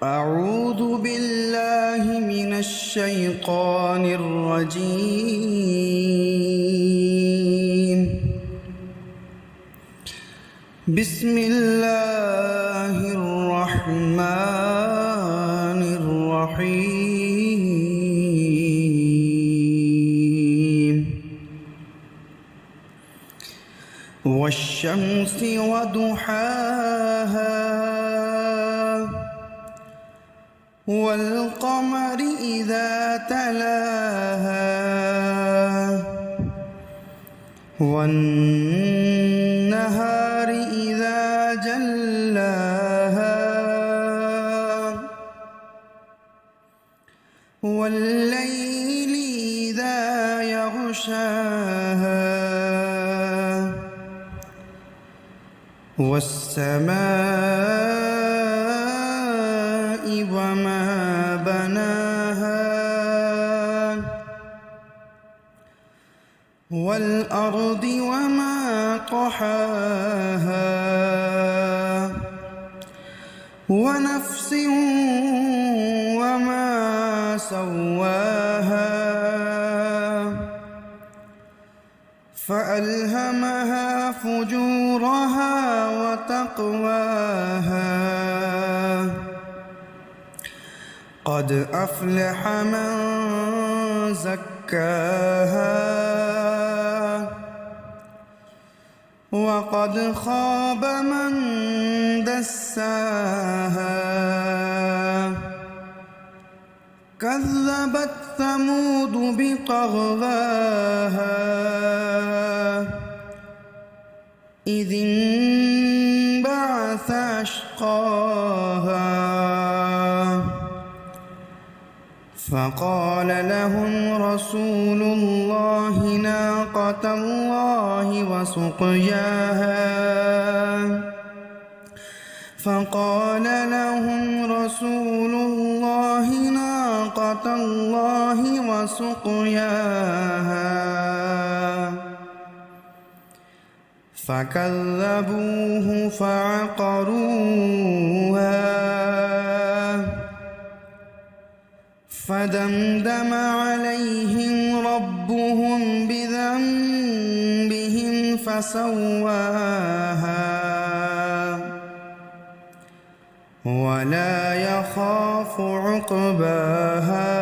أعوذ بالله من الشيطان الرجيم. بسم الله الرحمن الرحيم. والشمس وضحاها والقمر إذا تلاها والنهار إذا جلاها والليل إذا يغشاها والسماء وما بناها والأرض وما طحاها ونفس وما سواها فألهمها فجورها وتقواها قد أفلح من زكاها وقد خاب من دساها كذبت ثمود بطغواها إذ انبعث أشقاها فقال لهم رسول الله ناقة الله وسقياها فكذبوه فعقروها فدمدم عليهم ربهم بذنبهم فسواها ولا يخاف عقباها